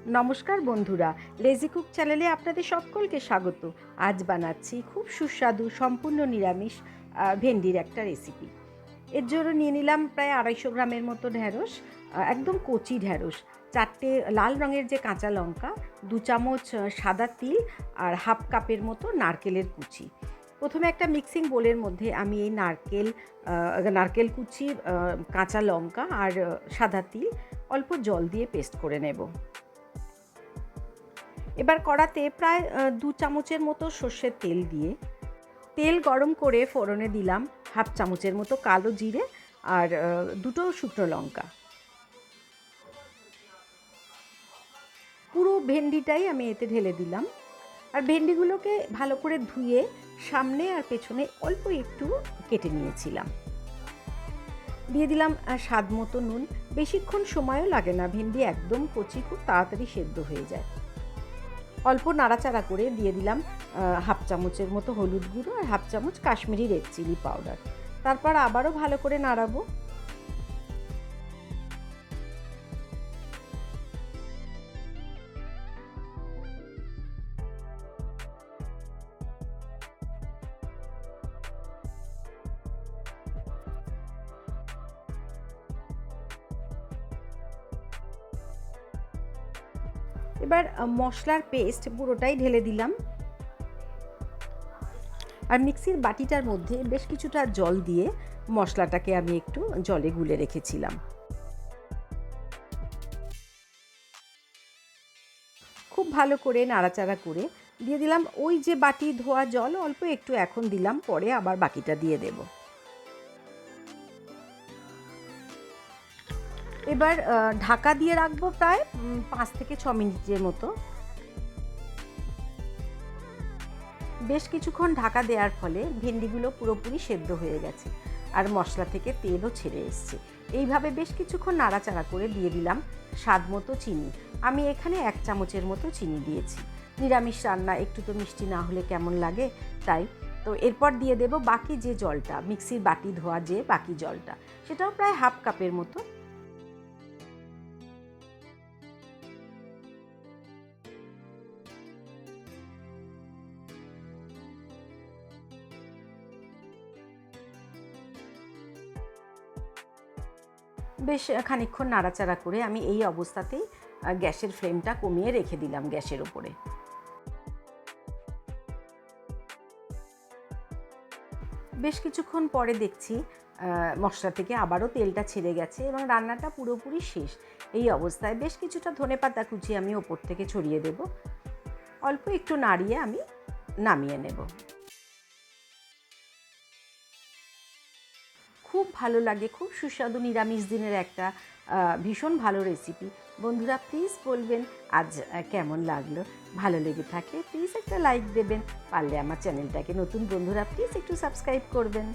নমস্কার বন্ধুরা, lazy cook চ্যানেলে আপনাদের সকলকে স্বাগত। আজ বানাচ্ছি খুব সুস্বাদু সম্পূর্ণ নিরামিষ ভেন্ডির একটা রেসিপি। এর জন্য নিয়ে নিলাম প্রায় 250 গ্রামের মতো ঢ্যাঁড়স, একদম কচি ঢ্যাঁড়স, 4টে লাল রঙের যে কাঁচা লঙ্কা, 2 চামচ সাদা তিল আর হাফ কাপের মতো নারকেলের কুচি। প্রথমে একটা মিক্সিং বোলের মধ্যে আমি এই নারকেল কুচি, কাঁচা লঙ্কা আর সাদা তিল অল্প জল দিয়ে পেস্ট করে নেব। এবার কড়াতে প্রায় 2 চামচের মতো সর্ষের তেল দিয়ে তেল গরম করে ফোড়নে দিলাম হাফ চামচের মতো কালো জিরে আর 2টো শুকনো লঙ্কা। পুরো ভেন্ডিটাই আমি এতে ঢেলে দিলাম আর ভেন্ডিগুলোকে ভালো করে ধুয়ে সামনে আর পেছনে অল্প একটু কেটে নিয়েছিলাম। দিয়ে দিলাম স্বাদ মতো নুন। বেশিক্ষণ সময়ও লাগে না, ভেন্ডি একদম কচি, খুব তাড়াতাড়ি সেদ্ধ হয়ে যায়। অল্প নাড়াচাড়া করে দিয়ে দিলাম হাফ চামচের মতো হলুদ গুঁড়ো আর হাফ চামচ কাশ্মীরি রেড চিলি পাউডার। তারপর আবারও ভালো করে নাড়াবো। এবার মশলার পেস্ট পুরোটাই ঢেলে দিলাম আর মিক্সির বাটিটার মধ্যে বেশ কিছুটা জল দিয়ে মশলাটাকে আমি একটু জলে গুলে রেখেছিলাম। খুব ভালো করে নাড়াচাড়া করে দিয়ে দিলাম ওই যে বাটি ধোয়া জল, অল্প একটু এখন দিলাম, পরে আবার বাকিটা দিয়ে দেব। এবার ঢাকা দিয়ে রাখবো প্রায় 5 থেকে 6 মিনিটের মতো। বেশ কিছুক্ষণ ঢাকা দেওয়ার ফলে ভেন্ডিগুলো পুরোপুরি সেদ্ধ হয়ে গেছে আর মশলা থেকে তেলও ছেড়ে এসছে। এইভাবে বেশ কিছুক্ষণ নাড়াচাড়া করে দিয়ে দিলাম স্বাদ মতো চিনি। আমি এখানে 1 চামচের মতো চিনি দিয়েছি। নিরামিষ রান্না একটু তো মিষ্টি না হলে কেমন লাগে, তাই। তো এরপর দিয়ে দেব বাকি যে জলটা, মিক্সির বাটি ধোয়া যে বাকি জলটা, সেটাও প্রায় হাফ কাপের মতো। বেশ খানিকক্ষণ নাড়াচাড়া করে আমি এই অবস্থাতেই গ্যাসের ফ্লেমটা কমিয়ে রেখে দিলাম গ্যাসের ওপরে। বেশ কিছুক্ষণ পরে দেখছি মশলা থেকে আবারও তেলটা ছেড়ে গেছে এবং রান্নাটা পুরোপুরি শেষ। এই অবস্থায় বেশ কিছুটা ধনেপাতা কুচি আমি ওপর থেকে ছড়িয়ে দেব। অল্প একটু নাড়িয়ে আমি নামিয়ে নেব। খুব ভালো লাগে, খুব সুস্বাদু নিরামিষ দিনের একটা ভীষণ ভালো রেসিপি। বন্ধুরা প্লিজ বলবেন আজ কেমন লাগলো। ভালো লেগে থাকলে প্লিজ একটা লাইক দেবেন, পারলে আমার চ্যানেলটাকে, নতুন বন্ধুরা প্লিজ একটু সাবস্ক্রাইব করবেন।